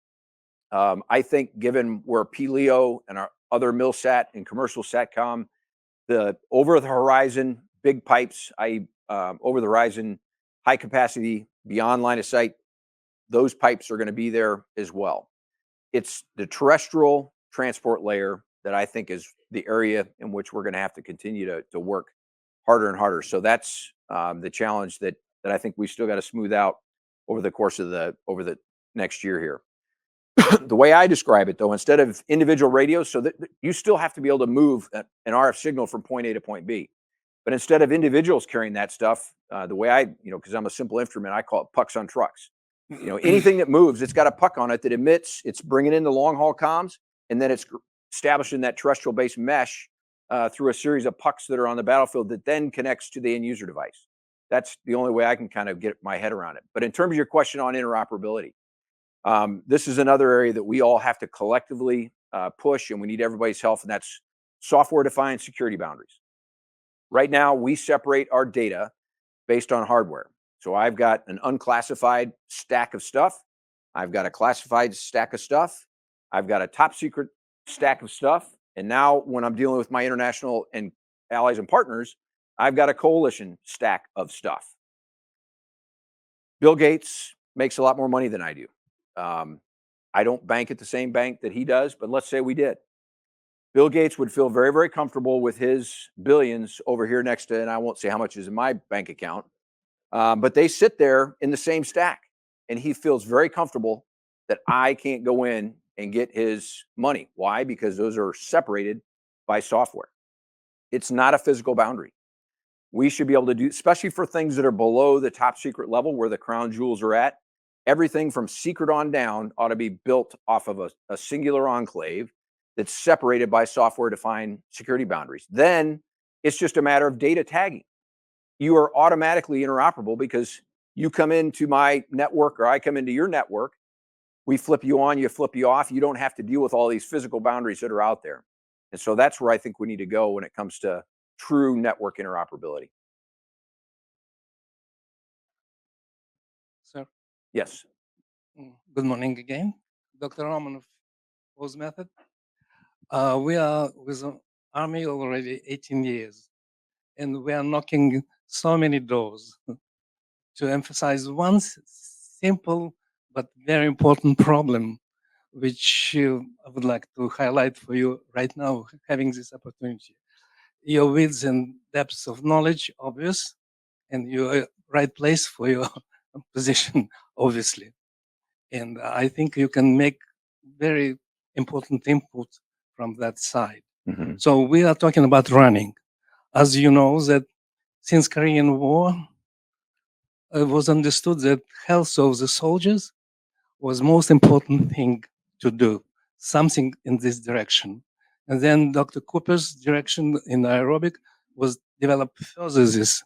Speaker 3: I think given where PLEO and our other MILSAT and commercial SATCOM, the over the horizon big pipes, over the horizon high capacity beyond line of sight, those pipes are going to be there as well. It's the terrestrial transport layer that I think is the area in which we're going to have to continue to work harder and harder. So that's the challenge that I think we still got to smooth out over the course of the next year here. The way I describe it, though, instead of individual radios, so that you still have to be able to move an RF signal from point A to point B. But instead of individuals carrying that stuff, the way I, because I'm a simple instrument, I call it pucks on trucks. Anything that moves, it's got a puck on it that emits, it's bringing in the long haul comms, and then it's establishing that terrestrial based mesh through a series of pucks that are on the battlefield that then connects to the end user device. That's the only way I can kind of get my head around it. But in terms of your question on interoperability, this is another area that we all have to collectively push, and we need everybody's help, and that's software-defined security boundaries. Right now, we separate our data based on hardware. So I've got an unclassified stack of stuff. I've got a classified stack of stuff. I've got a top secret stack of stuff. And now when I'm dealing with my international and allies and partners, I've got a coalition stack of stuff. Bill Gates makes a lot more money than I do. I don't bank at the same bank that he does, but let's say we did. Bill Gates would feel very, very comfortable with his billions over here next to, and I won't say how much is in my bank account, but they sit there in the same stack. And he feels very comfortable that I can't go in and get his money. Why? Because those are separated by software. It's not a physical boundary. We should be able to do, especially for things that are below the top secret level where the crown jewels are at, everything from secret on down ought to be built off of a singular enclave that's separated by software-defined security boundaries. Then it's just a matter of data tagging. You are automatically interoperable because you come into my network or I come into your network. We flip you on, you flip you off. You don't have to deal with all these physical boundaries that are out there. And so that's where I think we need to go when it comes to true network interoperability.
Speaker 10: Sir,
Speaker 3: Yes.
Speaker 10: good morning again. Dr. Roman of Oz Method. We are with the Army already 18 years, and we are knocking so many doors to emphasize one simple but very important problem, which I would like to highlight for you right now, having this opportunity. Your width and depths of knowledge, obvious, and your right place for your position, obviously. And I think you can make very important input from that side.
Speaker 3: Mhm.
Speaker 10: So we are talking about running. As you know, that since Korean War, it was understood that health of the soldiers was most important thing to do, something in this direction. And then Dr. Cooper's direction in aerobic was develop further this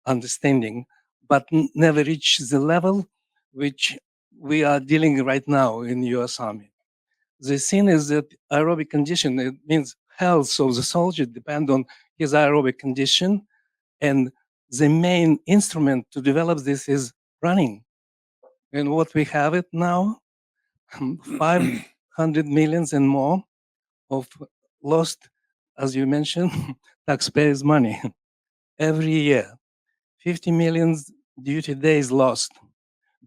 Speaker 10: understanding, but never reached the level which we are dealing right now in US Army. The thing is that aerobic condition, it means health of the soldier depend on his aerobic condition, and the main instrument to develop this is running. And what we have it now, 500 millions and more of lost, as you mentioned, taxpayers' money every year. 50 million duty days lost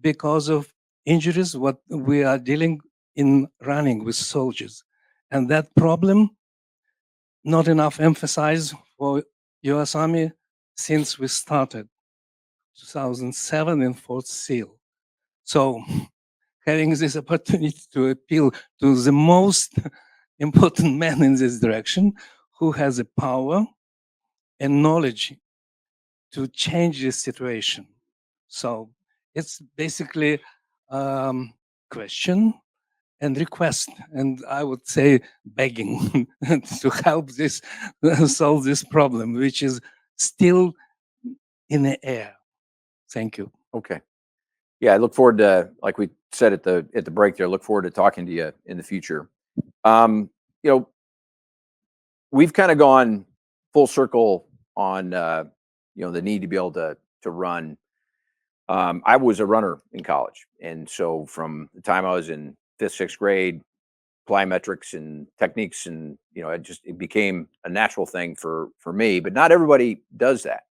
Speaker 10: because of injuries, what we are dealing in running with soldiers. And that problem, not enough emphasized for US Army since we started, 2007 in Fort Sill. So having this opportunity to appeal to the most important man in this direction, who has the power and knowledge to change this situation. So it's basically question and request, and I would say begging to help this solve this problem, which is still in the air. Thank you.
Speaker 3: Okay. Yeah, I look forward to, like we said at the break there, look forward to talking to you in the future. You know, we've kind of gone full circle on the need to be able to run. I was a runner in college, and so from the time I was in 5th, 6th grade, plyometrics and techniques, and it became a natural thing for me. But not everybody does that.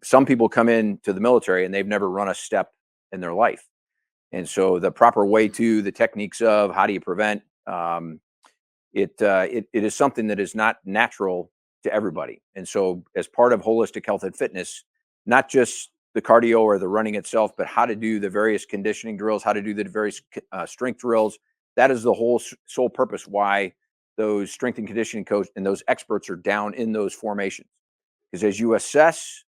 Speaker 3: Some people come into the military and they've never run a step in their life, and so the proper way to the techniques of how do you prevent it is something that is not natural to everybody. And so as part of holistic health and fitness, not just the cardio or the running itself, but how to do the various conditioning drills, how to do the various strength drills. That is the whole sole purpose why those strength and conditioning coach and those experts are down in those formations. Because as you assess,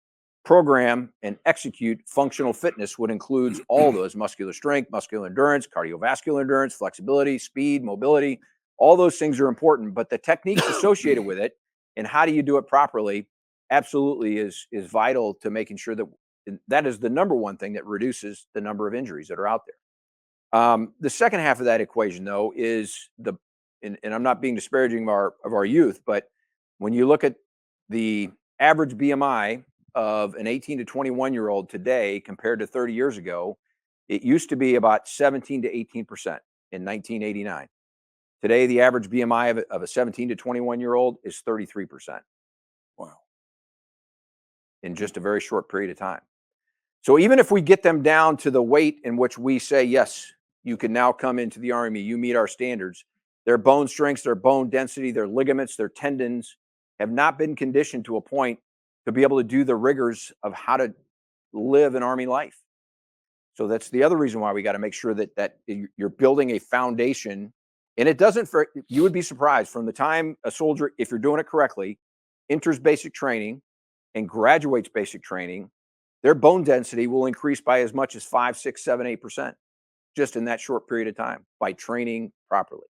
Speaker 3: program, and execute functional fitness, what includes all those muscular strength, muscular endurance, cardiovascular endurance, flexibility, speed, mobility, all those things are important, but the techniques associated with it and how do you do it properly absolutely is vital to making sure that that is the number one thing that reduces the number of injuries that are out there. The second half of that equation, though, is and I'm not being disparaging of our youth, but when you look at the average BMI of an 18 to 21-year-old today compared to 30 years ago, it used to be about 17 to 18% in 1989. Today, the average BMI of a 17 to 21-year-old is 33%.
Speaker 2: Wow.
Speaker 3: In just a very short period of time. So even if we get them down to the weight in which we say, yes, you can now come into the Army, you meet our standards, their bone strengths, their bone density, their ligaments, their tendons have not been conditioned to a point to be able to do the rigors of how to live an Army life. So that's the other reason why we got to make sure that you're building a foundation. And it doesn't, you would be surprised from the time a soldier, if you're doing it correctly, enters basic training and graduates basic training, their bone density will increase by as much as 5, 6, 7, 8% just in that short period of time by training properly.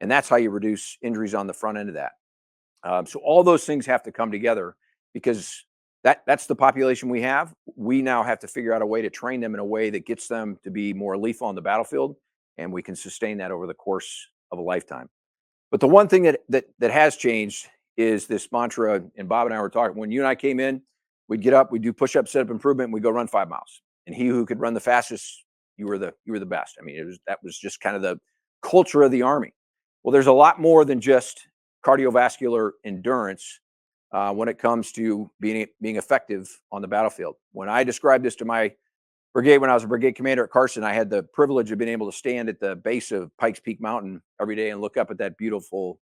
Speaker 3: And that's how you reduce injuries on the front end of that. So all those things have to come together because that's the population we have. We now have to figure out a way to train them in a way that gets them to be more lethal on the battlefield, and we can sustain that over the course of a lifetime. But the one thing that has changed is this mantra, and Bob and I were talking, when you and I came in, we'd get up, we'd do push-up, set-up improvement, and we'd go run 5 miles. And he who could run the fastest, you were the best. I mean, that was just kind of the culture of the Army. Well, there's a lot more than just cardiovascular endurance when it comes to being effective on the battlefield. When I described this to my brigade, when I was a brigade commander at Carson, I had the privilege of being able to stand at the base of Pikes Peak Mountain every day and look up at that beautiful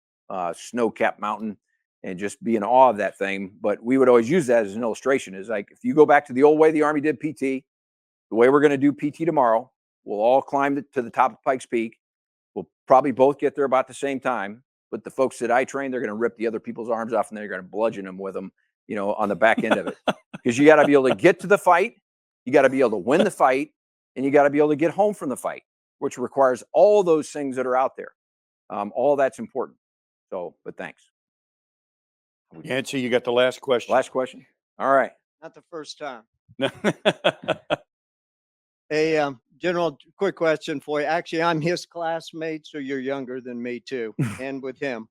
Speaker 3: snow-capped mountain and just be in awe of that thing. But we would always use that as an illustration. Is like, if you go back to the old way the Army did PT, the way we're going to do PT tomorrow, we'll all climb to the top of Pikes Peak. We'll probably both get there about the same time. But the folks that I train, they're going to rip the other people's arms off and they're going to bludgeon them with them, on the back end of it. Because you got to be able to get to the fight, you got to be able to win the fight, and you got to be able to get home from the fight, which requires all those things that are out there. All that's important. So, but thanks.
Speaker 2: Yancey, you got the last question.
Speaker 3: Last question. All right.
Speaker 11: Not the first time.
Speaker 2: No.
Speaker 11: Hey, General, quick question for you. Actually, I'm his classmate, so you're younger than me too, and with him.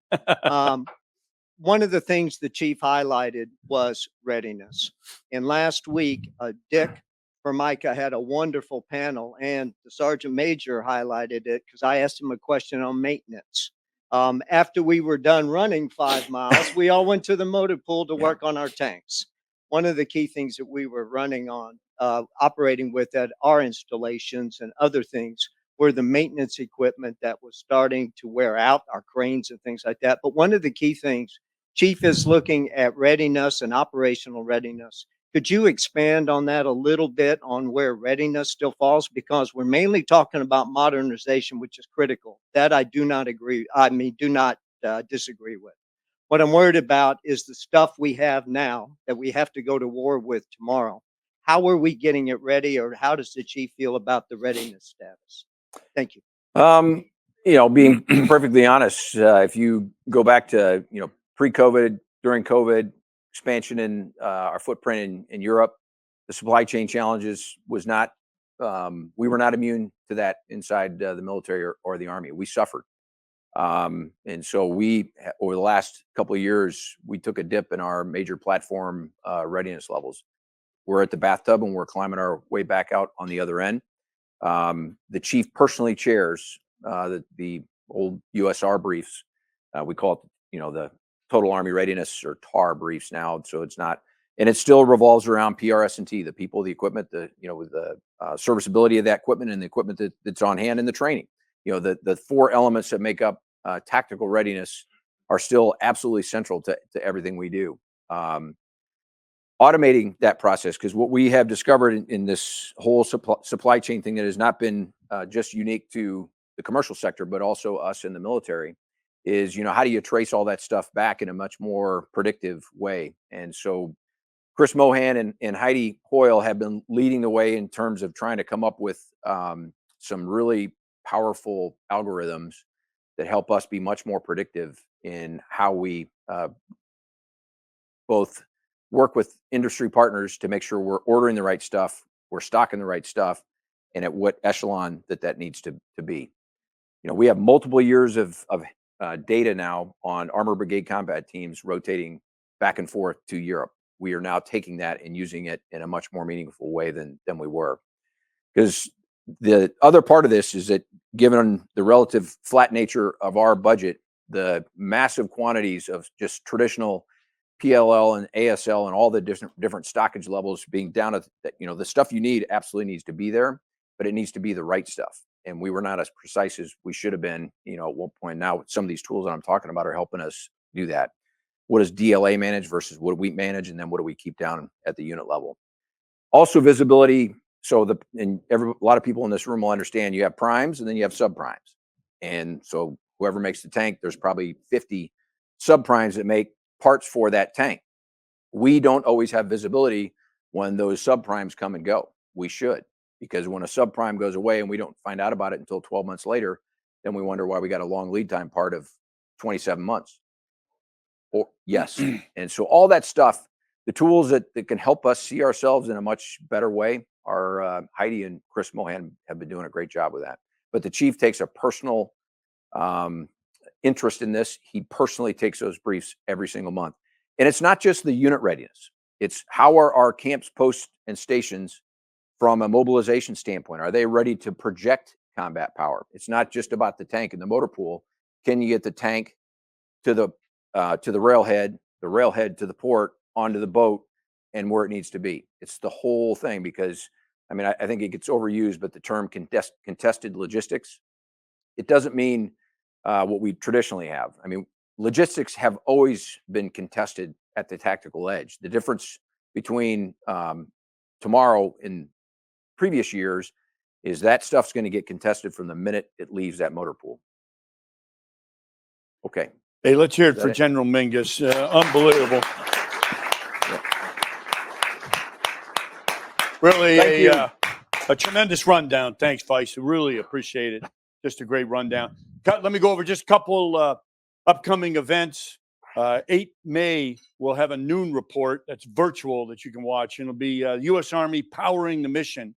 Speaker 11: One of the things the chief highlighted was readiness. And last week, Dick Formica had a wonderful panel, and the sergeant major highlighted it because I asked him a question on maintenance. After we were done running 5 miles, we all went to the motor pool to work on our tanks. One of the key things that we were running on, operating with at our installations and other things, were the maintenance equipment that was starting to wear out, our cranes and things like that. But one of the key things, Chief is looking at readiness and operational readiness. Could you expand on that a little bit on where readiness still falls? Because we're mainly talking about modernization, which is critical. That I do not disagree with. What I'm worried about is the stuff we have now that we have to go to war with tomorrow. How are we getting it ready, or how does the chief feel about the readiness status? Thank you.
Speaker 3: Being perfectly honest, if you go back to, pre-COVID, during COVID, expansion in our footprint in Europe, the supply chain challenges was not, we were not immune to that inside the military or the Army. We suffered. And so over the last couple of years, we took a dip in our major platform readiness levels. We're at the bathtub and we're climbing our way back out on the other end. The chief personally chairs the old USR briefs. We call it, the Total Army Readiness, or TAR briefs now. So it's not, and it still revolves around PRS&T, the people, the equipment, with the serviceability of that equipment and the equipment that's on hand, and the training. The 4 elements that make up tactical readiness are still absolutely central to everything we do. automating that process, because what we have discovered in this whole supply chain thing that has not been just unique to the commercial sector, but also us in the military, is, how do you trace all that stuff back in a much more predictive way? And so Chris Mohan and Heidi Hoyle have been leading the way in terms of trying to come up with some really powerful algorithms that help us be much more predictive in how we both work with industry partners to make sure we're ordering the right stuff, we're stocking the right stuff, and at what echelon that needs to be. We have multiple years of data now on armor brigade combat teams rotating back and forth to Europe. We are now taking that and using it in a much more meaningful way than we were. Because the other part of this is that, given the relative flat nature of our budget, the massive quantities of just traditional PLL and ASL and all the different stockage levels being down at that, the stuff you need absolutely needs to be there, but it needs to be the right stuff. And we were not as precise as we should have been, at one point. Now, some of these tools that I'm talking about are helping us do that. What does DLA manage versus what do we manage? And then what do we keep down at the unit level? Also visibility. So a lot of people in this room will understand you have primes and then you have subprimes. And so whoever makes the tank, there's probably 50 subprimes that make parts for that tank. We don't always have visibility when those subprimes come and go. We should, because when a subprime goes away and we don't find out about it until 12 months later, then we wonder why we got a long lead time part of 27 months. Or yes. And so all that stuff, the tools that can help us see ourselves in a much better way, are Heidi and Chris Mohan have been doing a great job with that. But the chief takes a personal interest in this. He personally takes those briefs every single month. And it's not just the unit readiness. It's how are our camps, posts, and stations from a mobilization standpoint? Are they ready to project combat power? It's not just about the tank and the motor pool. Can you get the tank to the railhead to the port, onto the boat, and where it needs to be? It's the whole thing, because I think it gets overused, but the term contested logistics, it doesn't mean what we traditionally have. Logistics have always been contested at the tactical edge. The difference between tomorrow and previous years is that stuff's going to get contested from the minute it leaves that motor pool. Okay.
Speaker 2: Hey, let's hear it
Speaker 3: Is
Speaker 2: for
Speaker 3: that it?
Speaker 2: General Mingus. Unbelievable. Really
Speaker 3: Thank
Speaker 2: a tremendous rundown. Thanks, Vice. I really appreciate it. Just a great rundown. Let me go over just a couple upcoming events. 8 May, we'll have a noon report that's virtual that you can watch. It'll be U.S. Army Powering the Mission.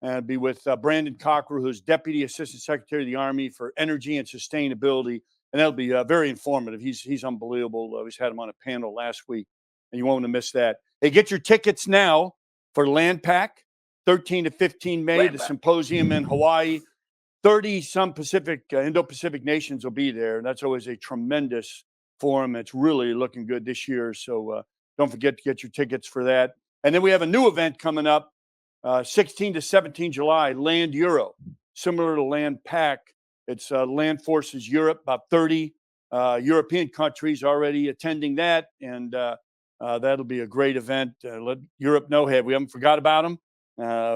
Speaker 2: And it'll be with Brandon Cockrell, who's Deputy Assistant Secretary of the Army for Energy and Sustainability. And that'll be very informative. He's unbelievable. We had him on a panel last week, and you won't want to miss that. Hey, get your tickets now for LandPAC, 13 to 15 May, the symposium in Hawaii. 30-some Indo-Pacific nations will be there. And that's always a tremendous forum. It's really looking good this year. So don't forget to get your tickets for that. And then we have a new event coming up, 16 to 17 July, Land Euro, similar to LandPAC. It's Land Forces Europe, about 30 European countries already attending that. And that'll be a great event. Let Europe know, hey, we haven't forgot about them.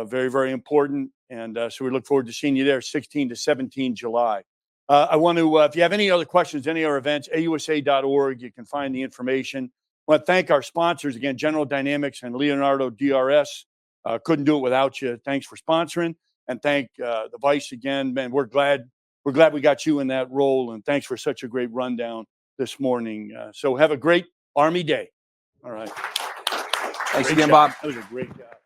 Speaker 2: Very, very important. And so we look forward to seeing you there, 16 to 17 July. I want to, if you have any other questions, any other events, ausa.org, you can find the information. I want to thank our sponsors again, General Dynamics and Leonardo DRS. Couldn't do it without you. Thanks for sponsoring, and thank the Vice again. Man, we're glad we got you in that role, and thanks for such a great rundown this morning. So have a great Army Day. All right.
Speaker 3: Thanks
Speaker 2: Great
Speaker 3: again,
Speaker 2: job.
Speaker 3: Bob.
Speaker 2: That was a great job.